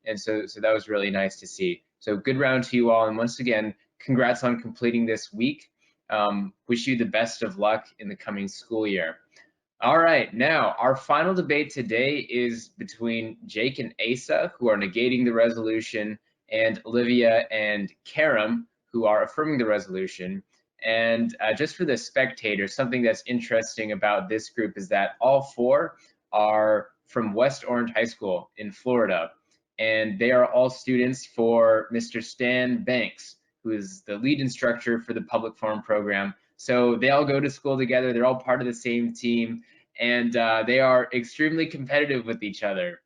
And so that was really nice to see. So good round to you all. And once again, congrats on completing this week. Wish you the best of luck in the coming school year. All right, now our final debate today is between Jake and Asa, who are negating the resolution, and Olivia and Karam, who are affirming the resolution. And just for the spectators, something that's interesting about this group is that all four are from West Orange High School in Florida, and they are all students for Mr. Stan Banks, who is the lead instructor for the public forum program. So they all go to school together. They're all part of the same team, and they are extremely competitive with each other.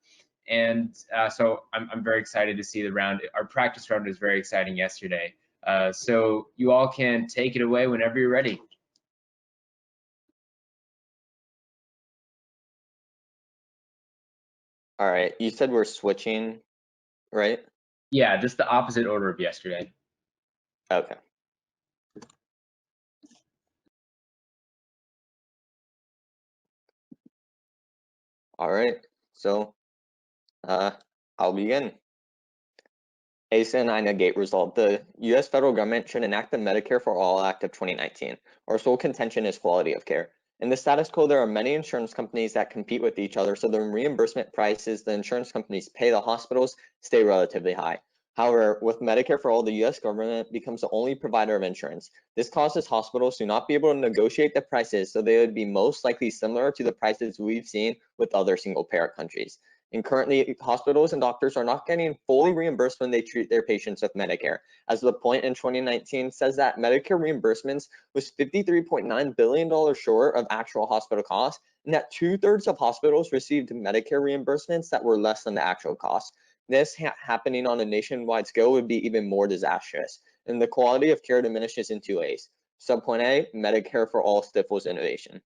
And so I'm very excited to see the round. Our practice round was very exciting yesterday. So you all can take it away whenever you're ready. All right, you said we're switching, right? Yeah, just the opposite order of yesterday. Okay. All right, so I'll begin. Asa and I negate result. The U.S. federal government should enact the Medicare for All Act of 2019. Our sole contention is quality of care. In the status quo, there are many insurance companies that compete with each other, so the reimbursement prices the insurance companies pay the hospitals stay relatively high. However, with Medicare for All, the U.S. government becomes the only provider of insurance. This causes hospitals to not be able to negotiate the prices, so they would be most likely similar to the prices we've seen with other single-payer countries. And currently, hospitals and doctors are not getting fully reimbursed when they treat their patients with Medicare. As the point in 2019 says that Medicare reimbursements was $53.9 billion short of actual hospital costs, and that 2/3 of hospitals received Medicare reimbursements that were less than the actual cost. This happening on a nationwide scale would be even more disastrous, and the quality of care diminishes in 2 ways. Subpoint A, Medicare for All stifles innovation.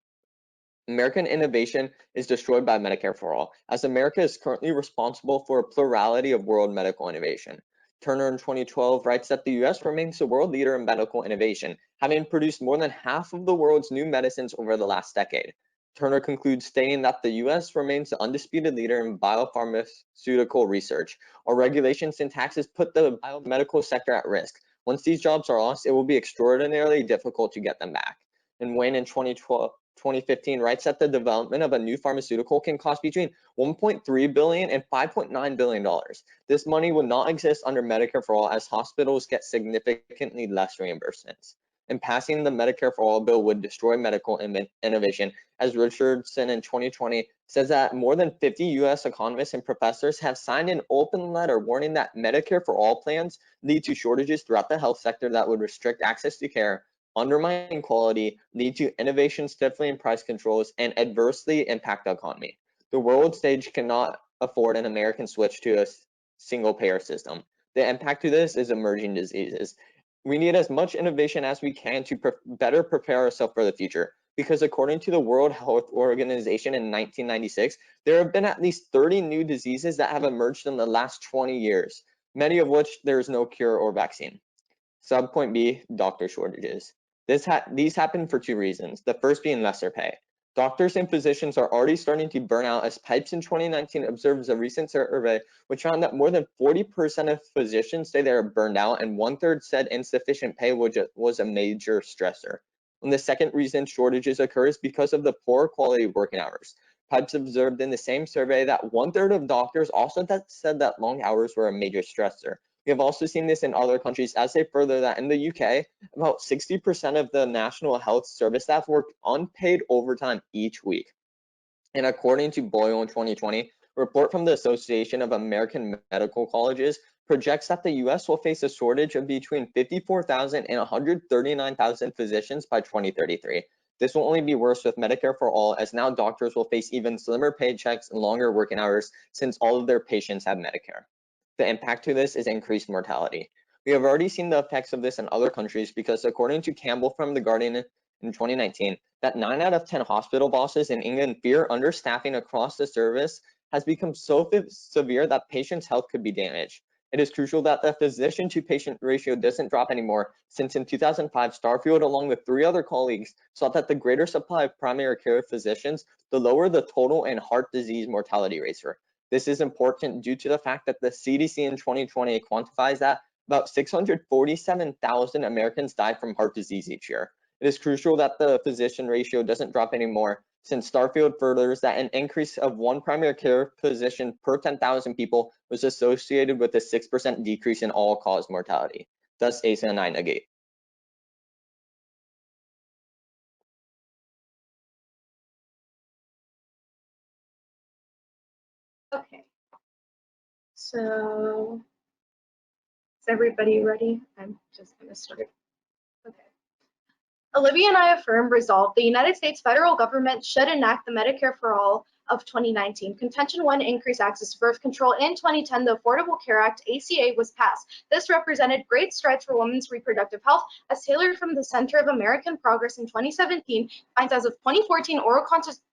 American innovation is destroyed by Medicare for All, as America is currently responsible for a plurality of world medical innovation. Turner in 2012 writes that the US remains the world leader in medical innovation, having produced more than half of the world's new medicines over the last decade. Turner concludes stating that the US remains the undisputed leader in biopharmaceutical research. Our regulations and taxes put the biomedical sector at risk. Once these jobs are lost, it will be extraordinarily difficult to get them back. And Wayne in 2015 writes that the development of a new pharmaceutical can cost between $1.3 billion and $5.9 billion. This money would not exist under Medicare for All, as hospitals get significantly less reimbursements. And passing the Medicare for All bill would destroy medical innovation, as Richardson in 2020 says that more than 50 US economists and professors have signed an open letter warning that Medicare for All plans lead to shortages throughout the health sector that would restrict access to care, undermining quality, lead to innovation stifling price controls, and adversely impact the economy. The world stage cannot afford an American switch to a single-payer system. The impact to this is emerging diseases. We need as much innovation as we can to better prepare ourselves for the future, because according to the World Health Organization in 1996, there have been at least 30 new diseases that have emerged in the last 20 years, many of which there is no cure or vaccine. Subpoint B, doctor shortages. These happen for 2 reasons, the first being lesser pay. Doctors and physicians are already starting to burn out, as Pipes in 2019 observes a recent survey which found that more than 40% of physicians say they are burned out, and 1/3 said insufficient pay was a major stressor. And the second reason shortages occur is because of the poor quality of working hours. Pipes observed in the same survey that 1/3 of doctors also said that long hours were a major stressor. We have also seen this in other countries, as they further that in the UK, about 60% of the National Health Service staff work unpaid overtime each week. And according to Boyle in 2020, a report from the Association of American Medical Colleges projects that the US will face a shortage of between 54,000 and 139,000 physicians by 2033. This will only be worse with Medicare for All, as now doctors will face even slimmer paychecks and longer working hours, since all of their patients have Medicare. The impact to this is increased mortality. We have already seen the effects of this in other countries, because according to Campbell from The Guardian in 2019, that 9 out of 10 hospital bosses in England fear understaffing across the service has become so severe that patients' health could be damaged. It is crucial that the physician-to-patient ratio doesn't drop anymore, since in 2005, Starfield, along with 3 other colleagues, saw that the greater supply of primary care physicians, the lower the total and heart disease mortality rates were. This is important due to the fact that the CDC in 2020 quantifies that about 647,000 Americans die from heart disease each year. It is crucial that the physician ratio doesn't drop anymore, since Starfield furthers that an increase of 1 primary care physician per 10,000 people was associated with a 6% decrease in all-cause mortality. Thus, Asa and I negate. Okay. So, is everybody ready? I'm just going to start. Okay. Olivia and I affirm resolve the United States federal government should enact the Medicare for All of 2019. Contention 1, increase access to birth control. In 2010, the Affordable Care Act, ACA, was passed. This represented great strides for women's reproductive health, as tailored from the Center of American Progress in 2017 finds as of 2014, oral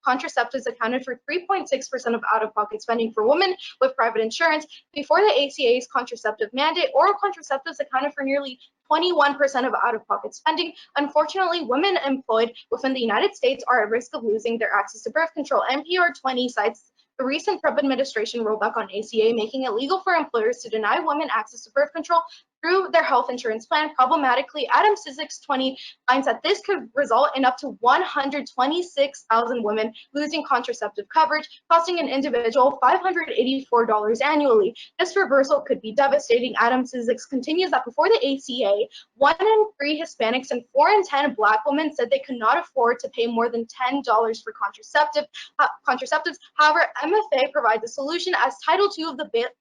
contraceptives accounted for 3.6% of out-of-pocket spending for women with private insurance. Before the ACA's contraceptive mandate, oral contraceptives accounted for nearly 21% of out-of-pocket spending. Unfortunately, women employed within the United States are at risk of losing their access to birth control. NPR 20 cites the recent Trump administration rollback on ACA, making it legal for employers to deny women access to birth control through their health insurance plan. Problematically, Adam Cizik 20 finds that this could result in up to 126,000 women losing contraceptive coverage, costing an individual $584 annually. This reversal could be devastating. Adam Cizik continues that before the ACA, 1 in 3 Hispanics and 4 in 10 Black women said they could not afford to pay more than $10 for contraceptives. However, MFA provides a solution, as Title II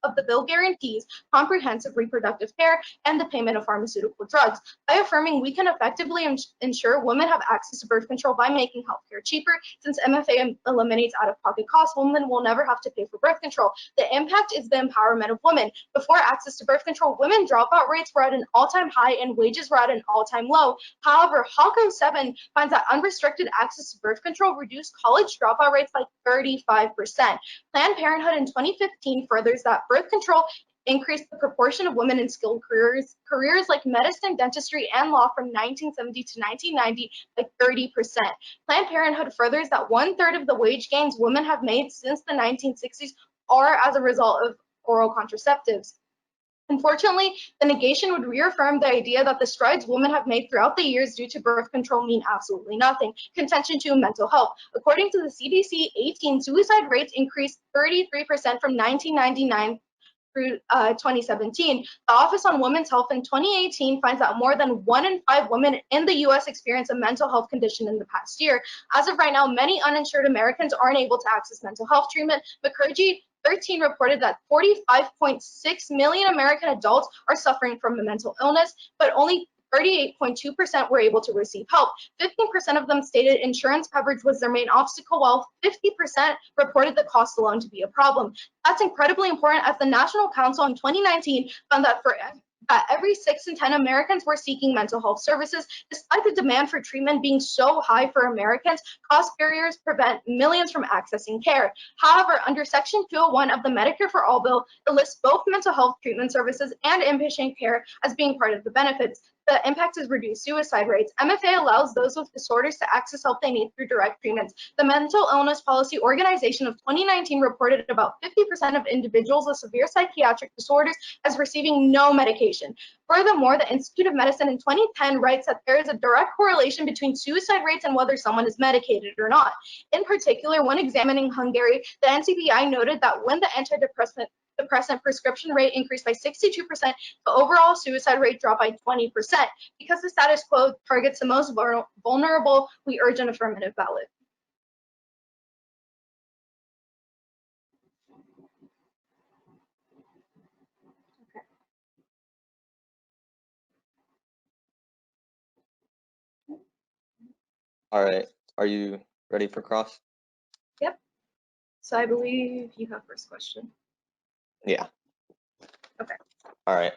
of the bill guarantees comprehensive reproductive care and the payment of pharmaceutical drugs. By affirming we can effectively ensure women have access to birth control by making healthcare cheaper, since MFA eliminates out-of-pocket costs, women will never have to pay for birth control. The impact is the empowerment of women. Before access to birth control, women dropout rates were at an all-time high and wages were at an all-time low. However, HALCO 7 finds that unrestricted access to birth control reduced college dropout rates by 35%. Planned Parenthood in 2015 furthers that birth control increased the proportion of women in skilled careers like medicine, dentistry, and law from 1970 to 1990 by 30%. Planned Parenthood furthers that 1/3 of the wage gains women have made since the 1960s are as a result of oral contraceptives. Unfortunately, the negation would reaffirm the idea that the strides women have made throughout the years due to birth control mean absolutely nothing. Contention 2, mental health. According to the CDC, 18 suicide rates increased 33% from 1999 through 2017. The Office on Women's Health in 2018 finds that more than 1 in 5 women in the U.S. experience a mental health condition in the past year. As of right now, many uninsured Americans aren't able to access mental health treatment. McCurdy 13 reported that 45.6 million American adults are suffering from a mental illness, but only 38.2% were able to receive help. 15% of them stated insurance coverage was their main obstacle, while 50% reported the cost alone to be a problem. That's incredibly important, as the National Council in 2019 found that every 6 in 10 Americans were seeking mental health services. Despite the demand for treatment being so high for Americans, cost barriers prevent millions from accessing care. However, under Section 201 of the Medicare for All bill, it lists both mental health treatment services and inpatient care as being part of the benefits. The impact is reduced suicide rates. MFA allows those with disorders to access help they need through direct treatments. The Mental Illness Policy Organization of 2019 reported about 50% of individuals with severe psychiatric disorders as receiving no medication. Furthermore, the Institute of Medicine in 2010 writes that there is a direct correlation between suicide rates and whether someone is medicated or not. In particular, when examining Hungary, the NCBI noted that when the antidepressant prescription rate increased by 62%, the overall suicide rate dropped by 20%. Because the status quo targets the most vulnerable, we urge an affirmative ballot. Okay. All right, are you ready for cross? Yep. So I believe you have first question. Yeah. Okay. All right,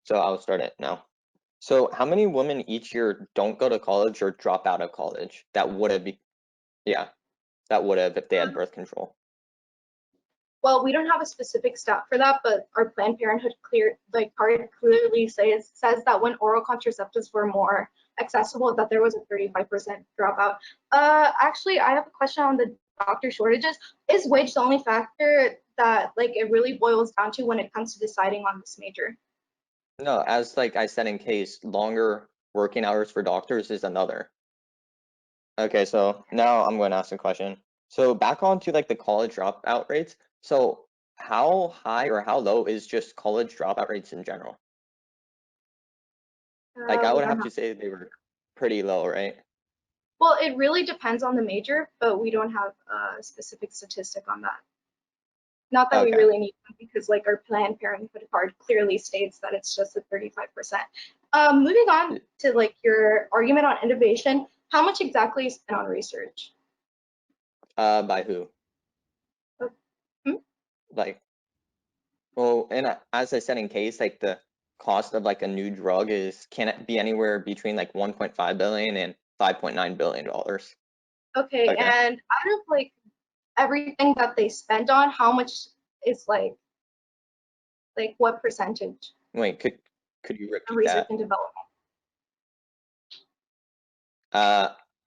so I'll start it now. So how many women each year don't go to college or drop out of college that would have if they had birth control? Well, we don't have a specific stat for that, but our Planned Parenthood card clearly says that when oral contraceptives were more accessible, that there was a 35% dropout. Actually, I have a question on the doctor shortages. Is wage the only factor that like it really boils down to when it comes to deciding on this major? No, as like I said, in case longer working hours for doctors is another. Okay, so now I'm going to ask a question. So back on to like the college dropout rates. So how high or how low is just college dropout rates in general? Like I We would don't have to say they were pretty low, right? Well, it really depends on the major, but we don't have a specific statistic on that. Not that we Okay. really need them, because like our Planned Parenthood card clearly states that it's just a 35%. Moving on to like your argument on innovation, how much exactly is spent on research? By who? Hmm? Like, well, and as I said, in case like the cost of like a new drug can it be anywhere between like 1.5 billion and 5.9 billion dollars. Okay, Okay. and out of like everything that they spend on, how much is like what percentage Wait, could you of repeat research that? and development?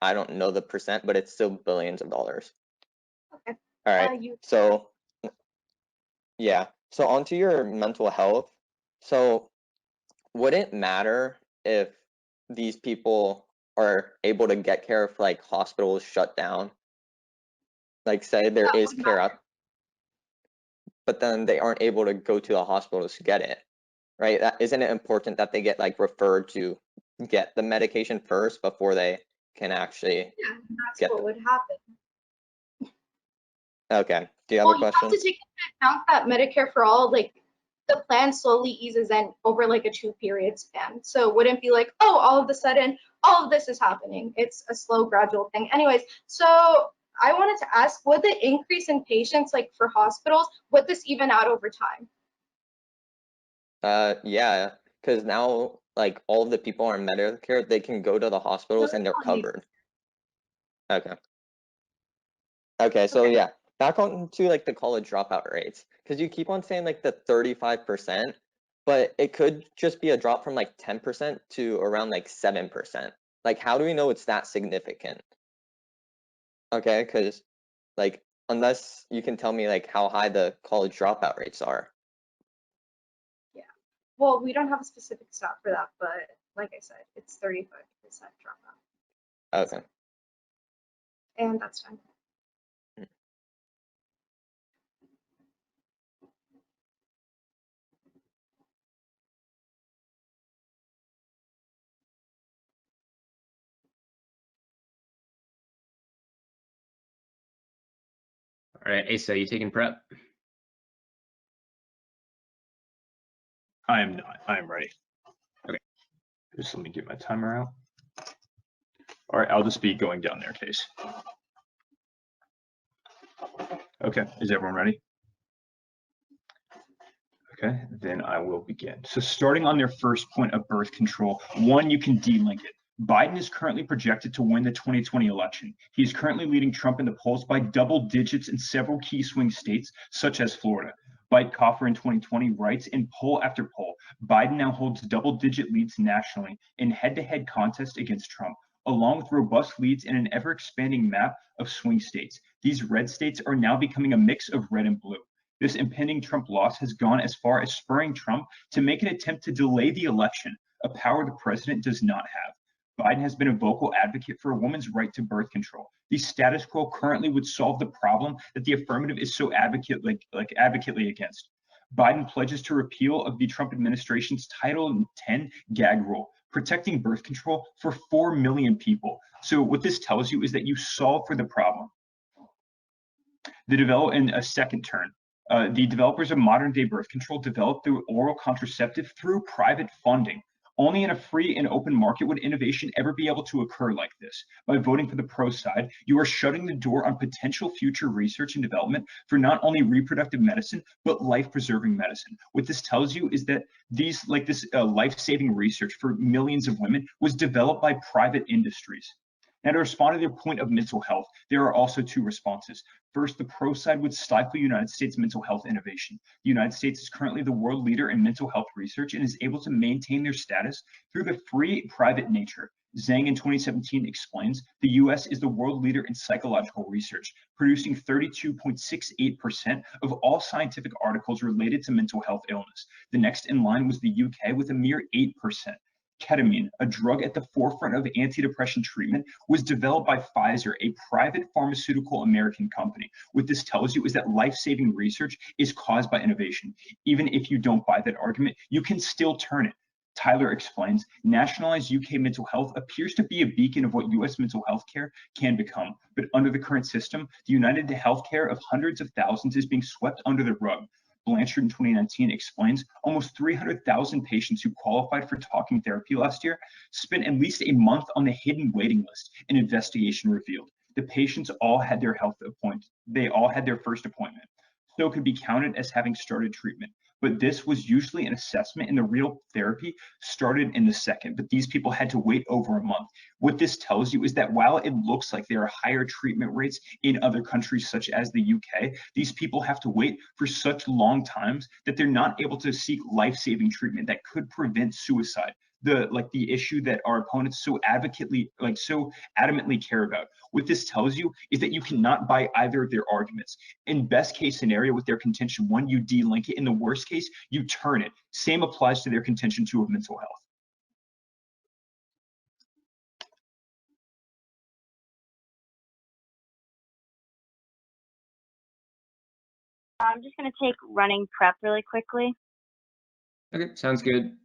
I don't know the percent, but it's still billions of dollars. Okay. All right. You So yeah. So onto your mental health. So would it matter if these people are able to get care if like hospitals shut down? Like say there that is would care matter. up, but then they aren't able to go to the hospitals to get it, right? Isn't it important that they get like referred to get the medication first before they can actually Yeah, that's get what would happen. Okay. Do you have Well, a you have question? to take into account that Medicare for all, like the plan slowly eases in over like a 2-period span. So it wouldn't be like, oh, all of a sudden, all of this is happening. It's a slow, gradual thing. Anyways, so I wanted to ask, would the increase in patients like for hospitals, would this even out over time? Yeah, because now like all of the people on Medicare, they can go to the hospitals and they're covered. Okay. Okay, so Okay. yeah, back on to like the college dropout rates, because you keep on saying like the 35%, but it could just be a drop from like 10% to around like 7%. Like, how do we know it's that significant? Okay, because like unless you can tell me like how high the college dropout rates are. Yeah. Well, we don't have a specific stat for that, but like I said, it's 35% dropout. Okay. And that's fine. All right, Asa, you taking prep? I am not. I am ready. Okay. Just let me get my timer out. All right, I'll just be going down their case. Okay, is everyone ready? Okay, then I will begin. So starting on their first point of birth control, one, you can delink it. Biden is currently projected to win the 2020 election. He is currently leading Trump in the polls by double digits in several key swing states, such as Florida. Byte-Coffer in 2020 writes, in poll after poll, Biden now holds double-digit leads nationally in head-to-head contest against Trump, along with robust leads in an ever-expanding map of swing states. These red states are now becoming a mix of red and blue. This impending Trump loss has gone as far as spurring Trump to make an attempt to delay the election, a power the president does not have. Biden has been a vocal advocate for a woman's right to birth control. The status quo currently would solve the problem that the affirmative is so advocately against. Biden pledges to repeal of the Trump administration's Title 10 gag rule, protecting birth control for 4 million people. So what this tells you is that you solve for the problem. In a second turn, the developers of modern-day birth control developed the oral contraceptive through private funding. Only in a free and open market would innovation ever be able to occur like this. By voting for the pro side, you are shutting the door on potential future research and development for not only reproductive medicine, but life-preserving medicine. What this tells you is that this life-saving research for millions of women was developed by private industries. Now, to respond to their point of mental health, there are also two responses. First, the pro side would stifle United States mental health innovation. The United States is currently the world leader in mental health research and is able to maintain their status through the free private nature. Zhang in 2017 explains, the US is the world leader in psychological research, producing 32.68% of all scientific articles related to mental health illness. The next in line was the UK with a mere 8%. Ketamine, a drug at the forefront of antidepressant treatment, was developed by Pfizer, a private pharmaceutical American company. What this tells you is that life-saving research is caused by innovation. Even if you don't buy that argument, you can still turn it. Tyler explains, nationalized UK mental health appears to be a beacon of what US mental health care can become. But under the current system, the United Healthcare of hundreds of thousands is being swept under the rug. Blanchard in 2019 explains almost 300,000 patients who qualified for talking therapy last year spent at least a month on the hidden waiting list, an investigation revealed. The patients all had their they all had their first appointment, so it could be counted as having started treatment. But this was usually an assessment, and the real therapy started in the second, but these people had to wait over a month. What this tells you is that while it looks like there are higher treatment rates in other countries such as the UK, these people have to wait for such long times that they're not able to seek life-saving treatment that could prevent suicide. The issue that our opponents so adamantly care about. What this tells you is that you cannot buy either of their arguments. In best case scenario with their contention one, you delink it. In the worst case, you turn it. Same applies to their contention two of mental health. I'm just going to take running prep really quickly. Okay, sounds good.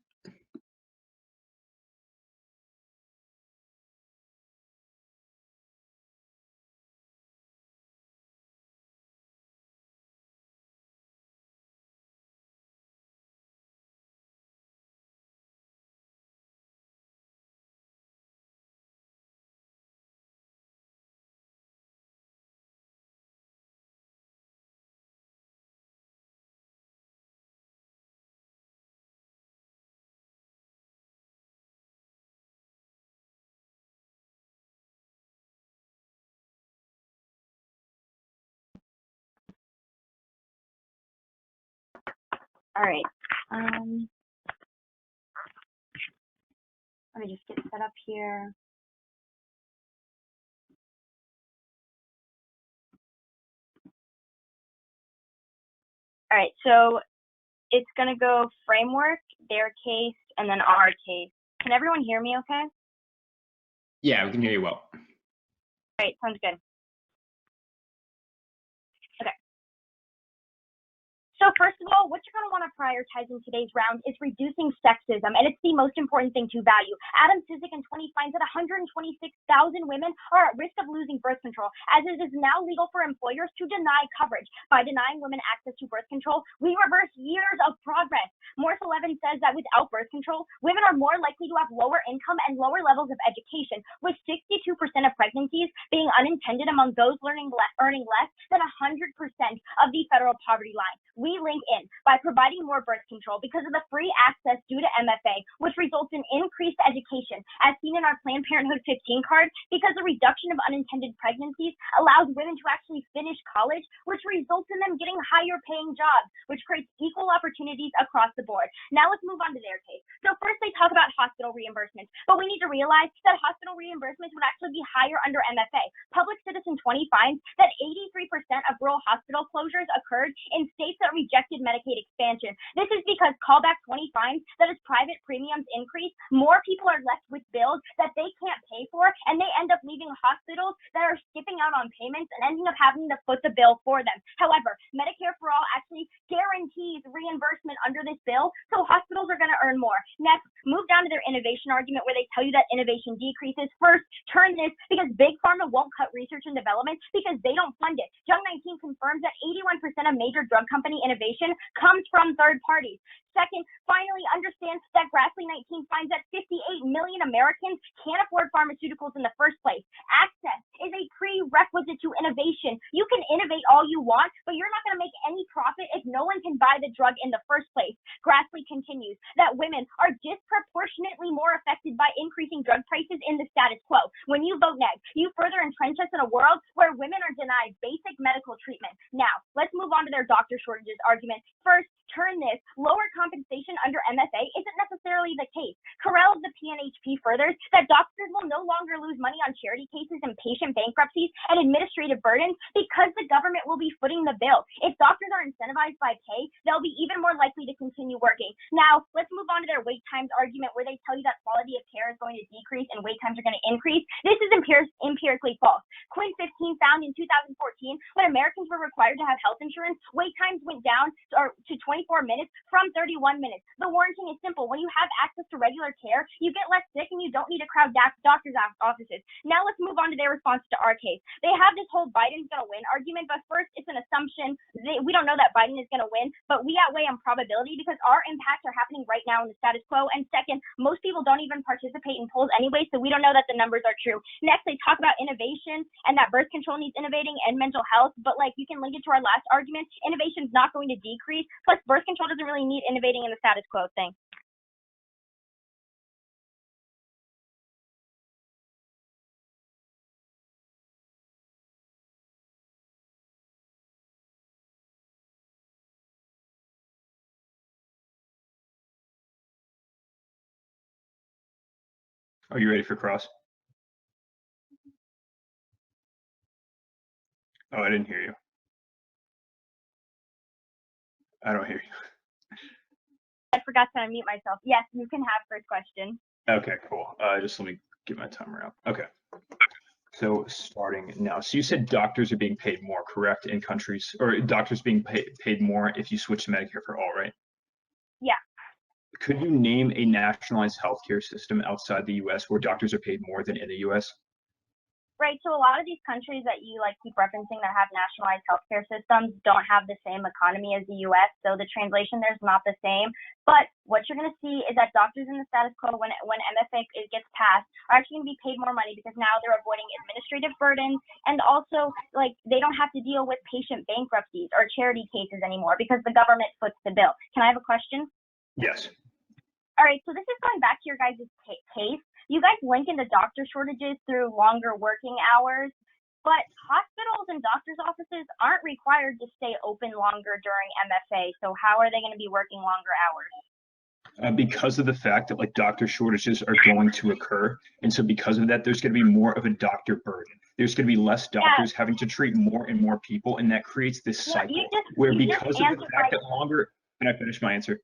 All right. Let me just get set up here. All right, so it's going to go framework, their case, and then our case. Can everyone hear me okay? Yeah, we can hear you well. All right, sounds good. Okay. So first of all, what you're going to want to prioritize in today's round is reducing sexism, and it's the most important thing to value. Adam Cizik in 20 finds that 126,000 women are at risk of losing birth control, as it is now legal for employers to deny coverage. By denying women access to birth control, we reverse years of progress. Morse 11 says that without birth control, women are more likely to have lower income and lower levels of education, with 62% of pregnancies being unintended among those earning less than 100% of the federal poverty line. We link in by providing more birth control because of the free access due to MFA, which results in increased education, as seen in our Planned Parenthood 15 card, because the reduction of unintended pregnancies allows women to actually finish college, which results in them getting higher paying jobs, which creates equal opportunities across the board. Now let's move on to their case. So first they talk about hospital reimbursements, but we need to realize that hospital reimbursements would actually be higher under MFA. Public Citizen 20 finds that 83% of rural hospital closures occurred in states that rejected Medicaid expansion. This is because Callback 20 finds that as private premiums increase, more people are left with bills that they can't pay for, and they end up leaving hospitals that are skipping out on payments and ending up having to foot the bill for them. However, Medicare for All actually guarantees reimbursement under this bill, so hospitals are going to earn more. Next, move down to their innovation argument, where they tell you that innovation decreases. First, turn this because Big Pharma won't cut research and development because they don't fund it. Young 19 confirms that 81% of major drug company innovation comes from third parties. Second, finally understand that Grassley 19 finds that 58 million Americans can't afford pharmaceuticals in the first place. Access is a prerequisite to innovation. You can innovate all you want, but you're not going to make any profit if no one can buy the drug in the first place. Grassley continues that women are disproportionately more affected by increasing drug prices in the status quo. When you vote neg, you further entrench us in a world where women are denied basic medical treatment. Now, let's move on to their doctor shortages argument. First, turn this. Lower compensation under MFA isn't necessarily the case. Carell of the PNHP furthers that doctors doctors will no longer lose money on charity cases and patient bankruptcies and administrative burdens because the government will be footing the bill. If doctors are incentivized by pay, they'll be even more likely to continue working. Now, let's move on to their wait times argument where they tell you that quality of care is going to decrease and wait times are going to increase. This is empirically false. Quinn 15 found in 2014 when Americans were required to have health insurance, wait times went down to 24 minutes from 31 minutes. The warranting is simple. When you have access to regular care, you get less sick and you don't need to crowd doctors' offices. Now let's move on to their response to our case. They have this whole Biden's going to win argument, but first it's an assumption. We don't know that Biden is going to win, but we outweigh on probability because our impacts are happening right now in the status quo. And second, most people don't even participate in polls anyway, so we don't know that the numbers are true. Next, they talk about innovation and that birth control needs innovating and mental health, but like you can link it to our last argument. Innovation is not going to decrease. Plus, birth control doesn't really need innovating in the status quo thing. Are you ready for cross? Oh, I didn't hear you. I don't hear you. I forgot to unmute myself. Yes, you can have first question. Okay, cool. Just let me get my timer out. Okay. So starting now, so you said doctors are being paid more, correct, in countries, or doctors being paid more if you switch to Medicare for all, right? Yeah. Could you name a nationalized healthcare system outside the U.S. where doctors are paid more than in the U.S.? Right, so a lot of these countries that you like keep referencing that have nationalized healthcare systems don't have the same economy as the U.S., so the translation there's not the same. But what you're going to see is that doctors in the status quo, when MFA gets passed, are actually going to be paid more money because now they're avoiding administrative burdens, and also like they don't have to deal with patient bankruptcies or charity cases anymore because the government foots the bill. Can I have a question? Yes. All right, so this is going back to your guys' case. You guys link into doctor shortages through longer working hours, but hospitals and doctors' offices aren't required to stay open longer during MFA. So how are they going to be working longer hours? Because of the fact that like doctor shortages are going to occur. And so because of that, there's going to be more of a doctor burden. There's going to be less doctors having to treat more and more people. And that creates this cycle where because of the fact that longer, can I finish my answer?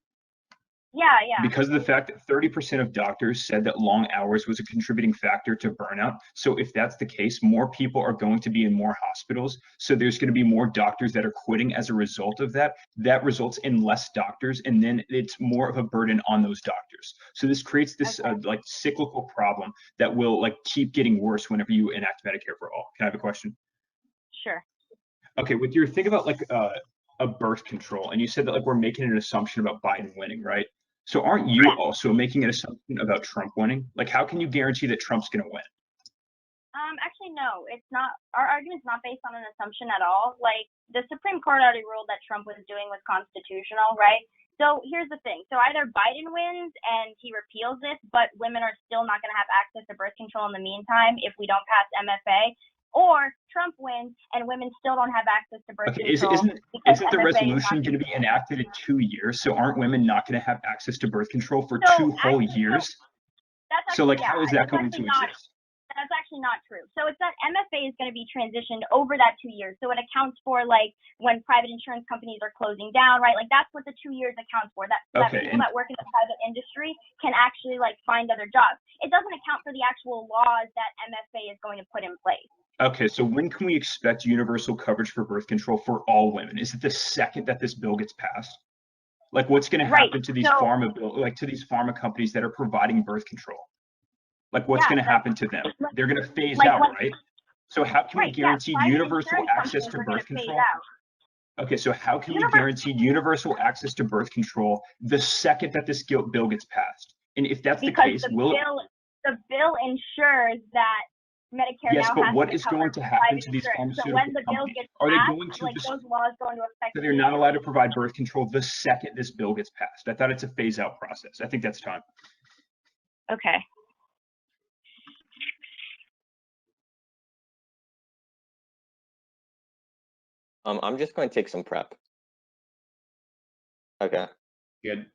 Yeah. Because of the fact that 30% of doctors said that long hours was a contributing factor to burnout. So if that's the case, more people are going to be in more hospitals. So there's going to be more doctors that are quitting as a result of that. That results in less doctors, and then it's more of a burden on those doctors. So this creates this like cyclical problem that will like keep getting worse whenever you enact Medicare for all. Can I have a question? Sure. Okay, with your thing about like a birth control, and you said that like we're making an assumption about Biden winning, right? So aren't you also making an assumption about Trump winning? Like, how can you guarantee that Trump's going to win? Actually, no, it's not. Our argument's not based on an assumption at all. Like, the Supreme Court already ruled that Trump was doing was constitutional, right? So here's the thing. So either Biden wins and he repeals this, but women are still not going to have access to birth control in the meantime if we don't pass MFA, or Trump wins and women still don't have access to birth control. Isn't the resolution going to be enacted in 2 years? So aren't women not going to have access to birth control for 2 whole years? So like, how is that going to exist? That's actually not true. So it's that MFA is going to be transitioned over that 2 years. So it accounts for like when private insurance companies are closing down, right? Like that's what the 2 years accounts for. That people that work in the private industry can actually like find other jobs. It doesn't account for the actual laws that MFA is going to put in place. Okay, so when can we expect universal coverage for birth control for all women? Is it the second that this bill gets passed? Like, what's going to happen to these pharma companies that are providing birth control? Like, what's going to happen to them? They're going to phase out, right? So how can we guarantee universal access to birth control? Okay, so how can we guarantee universal access to birth control the second that this bill gets passed? And if that's the case, the bill ensures that Medicare yes, now but has what to is cover going to happen to these insurance. pharmaceutical so when the bill companies? gets Are passed, they going to like those laws go into effect? So they're not allowed to provide birth control the second this bill gets passed. I thought it's a phase out process. I think that's time. Okay. I'm just going to take some prep. Okay. Good.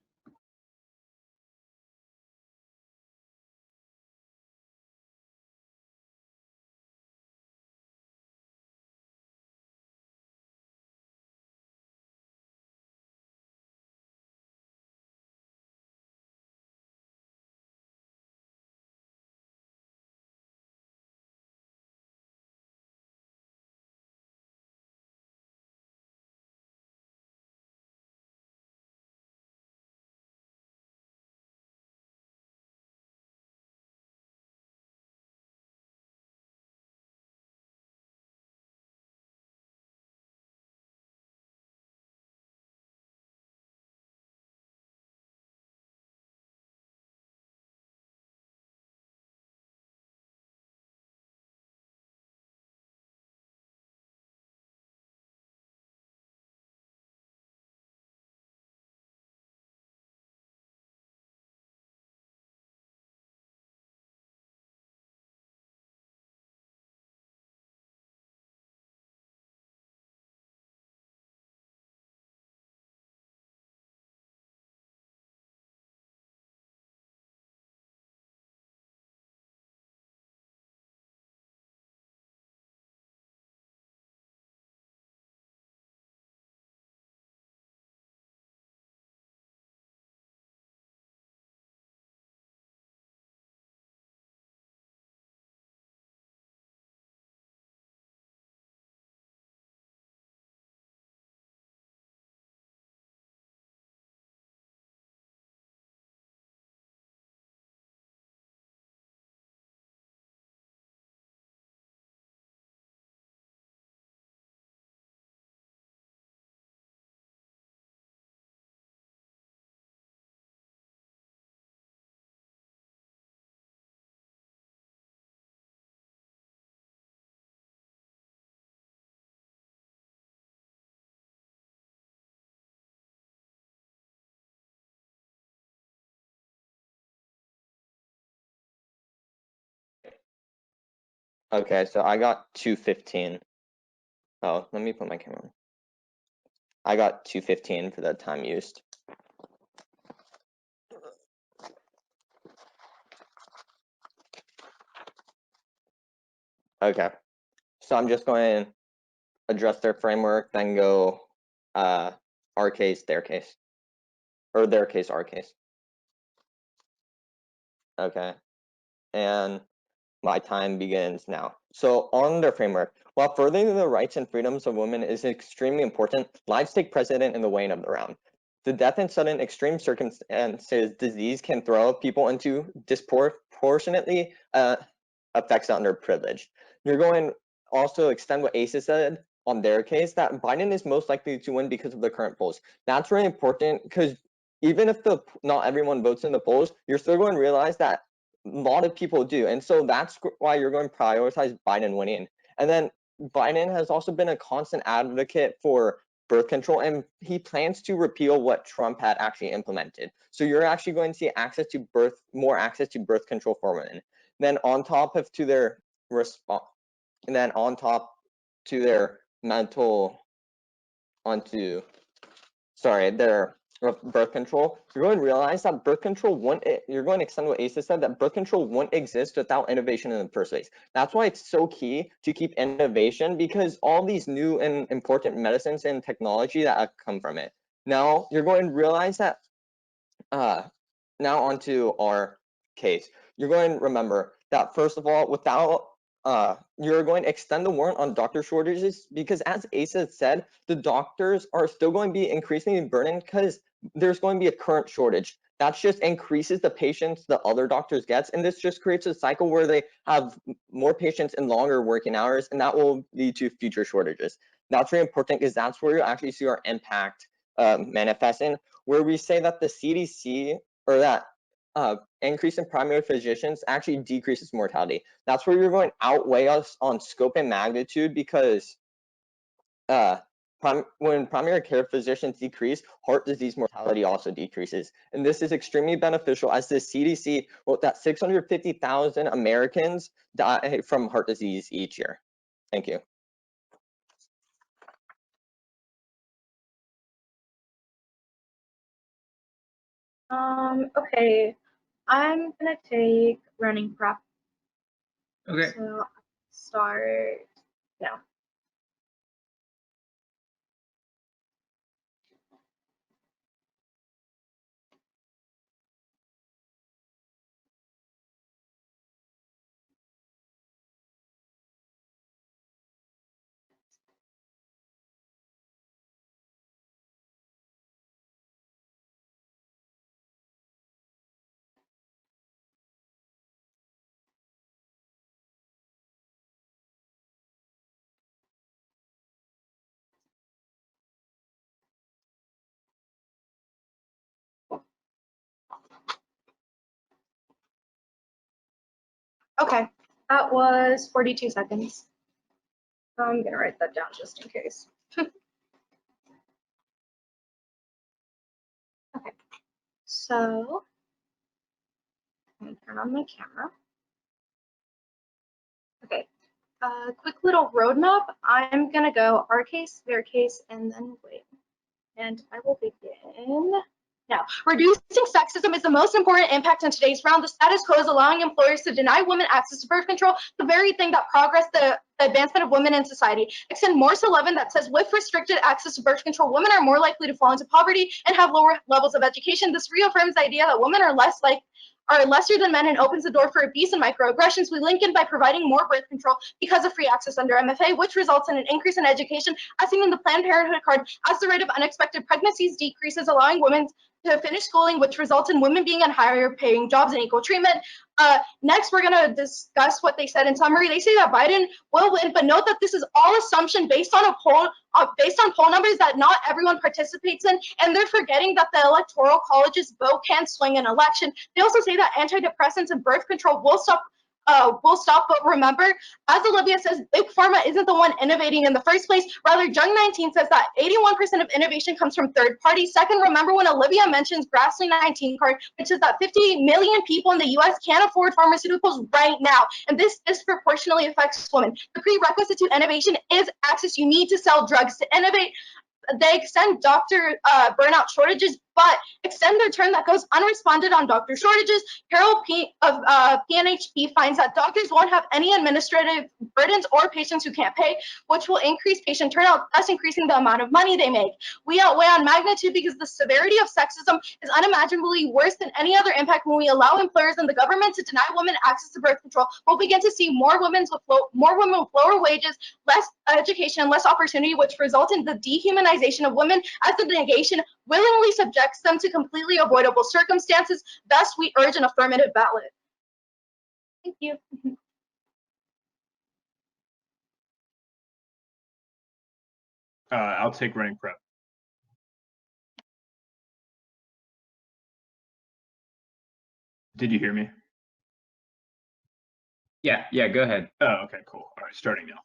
Okay, so I got 215. Oh, let me put my camera on. I got 215 for the time used. Okay, so I'm just going to address their framework, then go our case, their case, or their case, our case. Okay, and my time begins now. So on their framework, while furthering the rights and freedoms of women is extremely important, lives take precedent in the weighing of the round. The death in sudden extreme circumstances, disease can throw people into disproportionately affects the underprivileged. You're going to also extend what ACES said on their case, that Biden is most likely to win because of the current polls. That's really important because even if not everyone votes in the polls, you're still going to realize that a lot of people do. And so that's why you're going to prioritize Biden winning. And then Biden has also been a constant advocate for birth control, and he plans to repeal what Trump had actually implemented. So you're actually going to see more access to birth control for women. Then on top of to their response, and then on top to their their birth control, you're going to realize that birth control you're going to extend what ACES said, that birth control wouldn't exist without innovation in the first place. That's why it's so key to keep innovation, because all these new and important medicines and technology that come from it. Now you're going to realize that now onto our case. You're going to remember that first of all, you're going to extend the warrant on doctor shortages, because as ACES said, the doctors are still going to be increasingly burdened because there's going to be a current shortage. That just increases the patients the other doctors gets, and this just creates a cycle where they have more patients in longer working hours, and that will lead to future shortages. That's really important because that's where you actually see our impact manifesting, where we say that the CDC, or that increase in primary physicians actually decreases mortality. That's where you're going to outweigh us on scope and magnitude, because when primary care physicians decrease, heart disease mortality also decreases. And this is extremely beneficial, as the CDC wrote that 650,000 Americans die from heart disease each year. Thank you. Okay, I'm gonna take running prep. Okay. So start now. Okay, that was 42 seconds. I'm gonna write that down just in case. Okay, so I'm gonna turn on my camera. Okay, quick little roadmap. I'm gonna go our case, their case, and then wait. And I will begin. Now, reducing sexism is the most important impact in today's round. The status quo is allowing employers to deny women access to birth control, the very thing that progressed the advancement of women in society. Extend Morse 11 that says with restricted access to birth control, women are more likely to fall into poverty and have lower levels of education. This reaffirms the idea that women are lesser than men and opens the door for abuse and microaggressions. We link in by providing more birth control because of free access under MFA, which results in an increase in education, as seen in the Planned Parenthood card, as the rate of unexpected pregnancies decreases, allowing women to finish schooling, which results in women being in higher paying jobs and equal treatment. Next, we're going to discuss what they said in summary. They say that Biden will win, but note that this is all assumption based on based on poll numbers that not everyone participates in, and they're forgetting that the Electoral College's vote can swing an election. They also say that antidepressants and birth control will stop will stop. But remember, as Olivia says, Big Pharma isn't the one innovating in the first place. Rather, Jung 19 says that 81% of innovation comes from third parties. Second, remember when Olivia mentions Grassley 19 card, which is that 50 million people in the US can't afford pharmaceuticals right now. And this disproportionately affects women. The prerequisite to innovation is access. You need to sell drugs to innovate. They extend doctor burnout shortages, but extend their term that goes unresponded on doctor shortages. Carol P of PNHP finds that doctors won't have any administrative burdens or patients who can't pay, which will increase patient turnout, thus increasing the amount of money they make. We outweigh on magnitude because the severity of sexism is unimaginably worse than any other impact when we allow employers and the government to deny women access to birth control. We'll begin to see more women with lower wages, less education, and less opportunity, which result in the dehumanization of women as the negation willingly subjects them to completely avoidable circumstances. Thus, we urge an affirmative ballot. Thank you. I'll take running prep. Did you hear me? Yeah, go ahead. Oh, okay, cool. All right, starting now.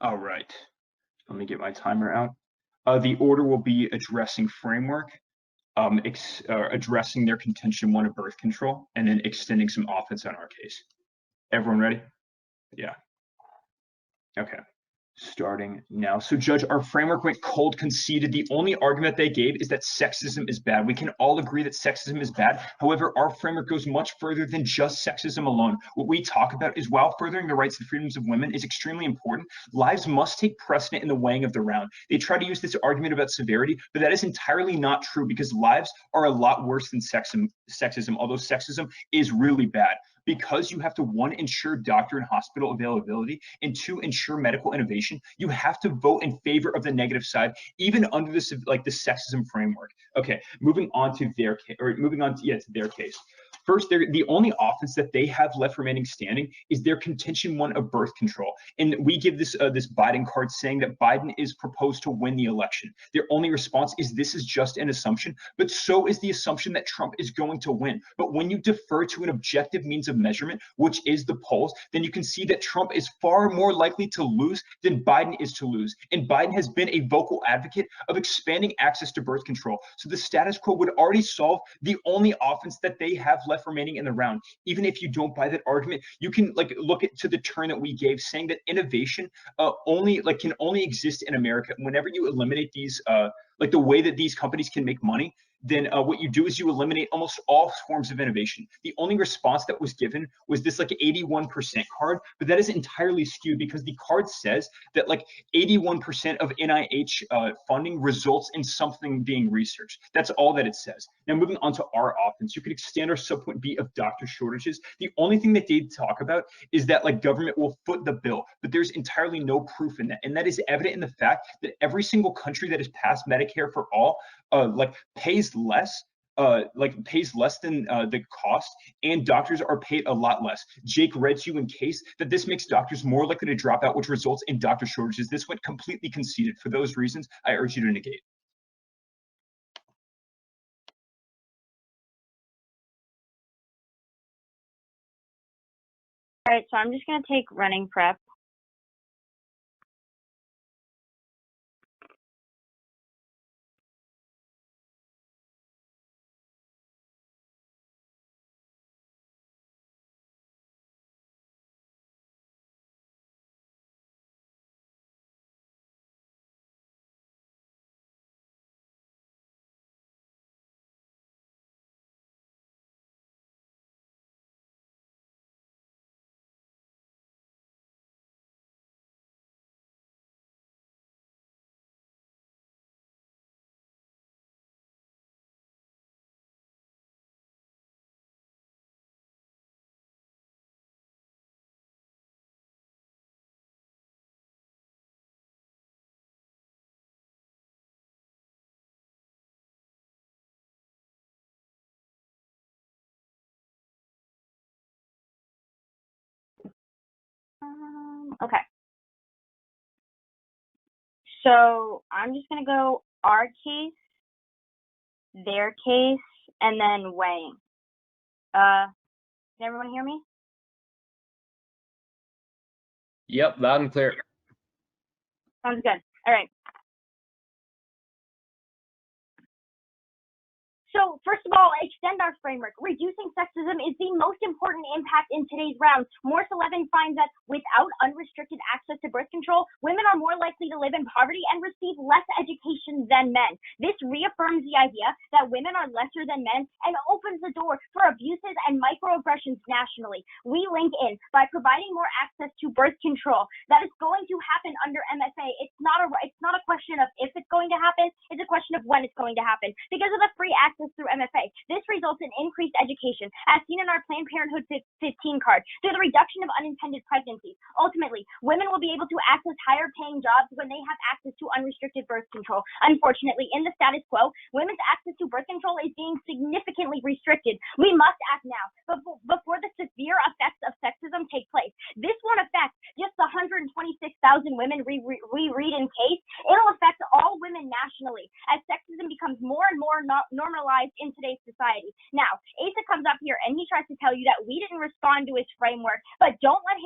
All right, let me get my timer out. The order will be addressing framework, addressing their contention one of birth control, and then extending some offense on our case. Everyone ready? Yeah. Okay. Starting now. So Judge, our framework went cold, conceded. The only argument they gave is that sexism is bad. We can all agree that sexism is bad. However, our framework goes much further than just sexism alone. What we talk about is while furthering the rights and freedoms of women is extremely important, lives must take precedent in the weighing of the round. They try to use this argument about severity, but that is entirely not true because lives are a lot worse than sexism, although sexism is really bad. Because you have to, one, ensure doctor and hospital availability, and two, ensure medical innovation, you have to vote in favor of the negative side, even under this, like the sexism framework. Okay, moving on to their case, to their case. First, the only offense that they have left remaining standing is their contention one of birth control. And we give this Biden card saying that Biden is proposed to win the election. Their only response is this is just an assumption, but so is the assumption that Trump is going to win. But when you defer to an objective means of measurement, which is the polls, then you can see that Trump is far more likely to lose than Biden is to lose. And Biden has been a vocal advocate of expanding access to birth control. So the status quo would already solve the only offense that they have left remaining in the round. Even if you don't buy that argument, you can look to the turn that we gave, saying that innovation can only exist in America. Whenever you eliminate these the way that these companies can make money, then what you do is you eliminate almost all forms of innovation. The only response that was given was this 81% card, but that is entirely skewed because the card says that 81% of NIH funding results in something being researched. That's all that it says. Now moving on to our offense, you could extend our subpoint B of doctor shortages. The only thing that they talk about is that government will foot the bill, but there's entirely no proof in that. And that is evident in the fact that every single country that has passed Medicare for all pays less than the cost, and doctors are paid a lot less. Jake read to you in case that this makes doctors more likely to drop out, which results in doctor shortages. This went completely conceded. For those reasons, I urge you to negate. All right, so I'm just going to take running prep. Okay. So I'm just gonna go our case, their case, and then weighing. Can everyone hear me? Yep, loud and clear. Sounds good. All right. So first of all, extend our framework. Reducing sexism is the most important impact in today's round. Morse 11 finds that without unrestricted access to birth control, women are more likely to live in poverty and receive less education than men. This reaffirms the idea that women are lesser than men and opens the door for abuses and microaggressions nationally. We link in by providing more access to birth control. That is going to happen under MFA. It's not a question of if it's going to happen, it's a question of when it's going to happen. Because of the free access through MFA. This results in increased education, as seen in our Planned Parenthood 15 card, through the reduction of unintended pregnancies. Ultimately, women will be able to access higher paying jobs when they have access to unrestricted birth control. Unfortunately, in the status quo, women's access to birth control is being significantly restricted. We must act now before the severe effects of sexism take place. This won't affect just the 126,000 women we read in case. It'll affect all women nationally as sexism becomes more and more normalized in today's society. Now, Asa comes up here and he tries to tell you that we didn't respond to his framework, but don't let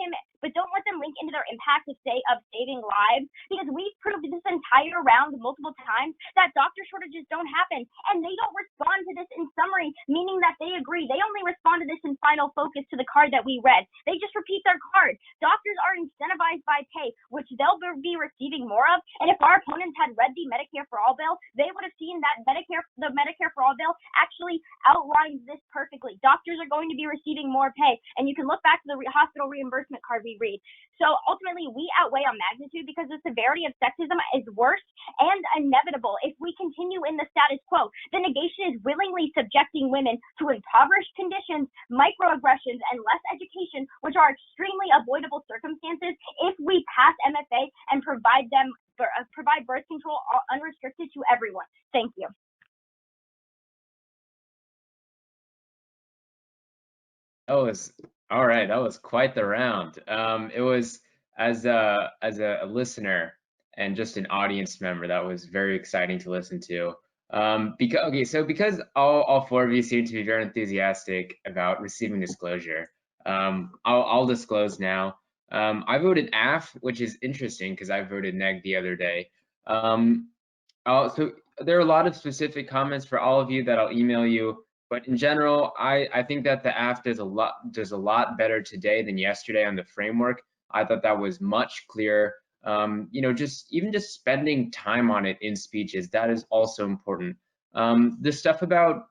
them link into their impact of saving lives, because we've proved this entire round multiple times that doctor shortages don't happen, and they don't respond to this in summary, meaning that they agree. They only respond to this in final focus to the card that we read. They just repeat their card. Doctors are incentivized by pay, which they'll be receiving more of, and if our opponents had read the Medicare for All bill, they would have seen that the Medicare for All bill actually outlines this perfectly. Doctors are going to be receiving more pay, and you can look back to the hospital reimbursement card we read. So ultimately, we outweigh on magnitude because the severity of sexism is worse and inevitable if we continue in the status quo. The negation is willingly subjecting women to impoverished conditions, microaggressions, and less education, which are extremely avoidable circumstances if we pass MFA and provide birth control unrestricted to everyone. Thank you. That was all right. That was quite the round. It was as a listener and just an audience member, that was very exciting to listen to. Because all four of you seem to be very enthusiastic about receiving disclosure, I'll disclose now. I voted AF, which is interesting because I voted neg the other day. So there are a lot of specific comments for all of you that I'll email you. But in general, I think that the AF does a lot better today than yesterday on the framework. I thought that was much clearer. Just spending time on it in speeches, that is also important. The stuff about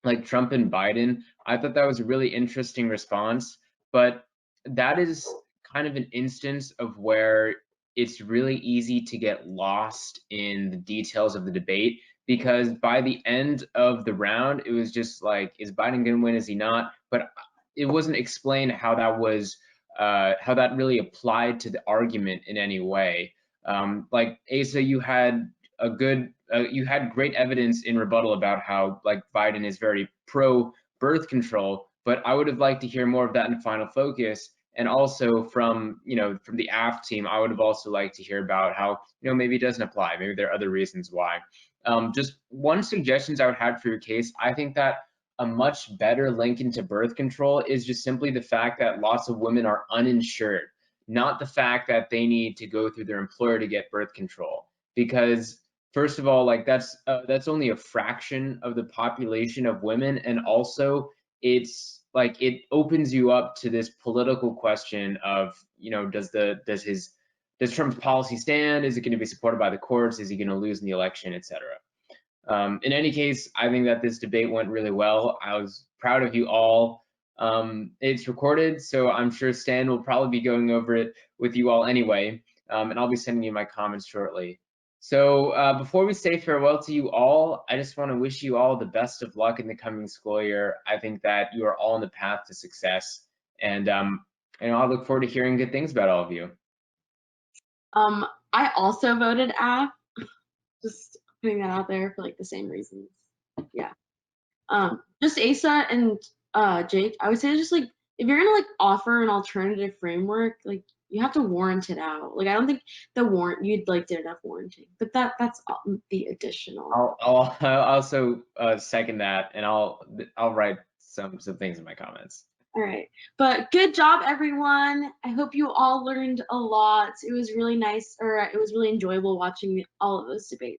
like Trump and Biden, I thought that was a really interesting response, but that is kind of an instance of where it's really easy to get lost in the details of the debate, because by the end of the round, it was just like, is Biden going to win? Is he not? But it wasn't explained how that really applied to the argument in any way. Like Asa, you had great evidence in rebuttal about how like Biden is very pro birth control, but I would have liked to hear more of that in Final Focus. And also from the AF team, I would have also liked to hear about how, maybe it doesn't apply. Maybe there are other reasons why. Just one suggestions I would have for your case, I think that a much better link into birth control is just simply the fact that lots of women are uninsured, not the fact that they need to go through their employer to get birth control. Because first of all, like that's only a fraction of the population of women, and also it's like it opens you up to this political question of, does Trump's policy stand? Is it going to be supported by the courts? Is he going to lose in the election, etc.? In any case, I think that this debate went really well. I was proud of you all. It's recorded, so I'm sure Stan will probably be going over it with you all anyway, and I'll be sending you my comments shortly. So before we say farewell to you all, I just want to wish you all the best of luck in the coming school year. I think that you are all on the path to success, and I look forward to hearing good things about all of you. I also voted AF, just putting that out there for like the same reasons. Yeah. Just Asa and Jake, I would say just like if you're gonna like offer an alternative framework, like You have to warrant it out. Like I don't think the warrant you'd like did enough warranting, but that's the additional. I'll also second that, and I'll write some things in my comments. All right, but good job, everyone. I hope you all learned a lot. It was really nice, or it was really enjoyable watching all of those debates.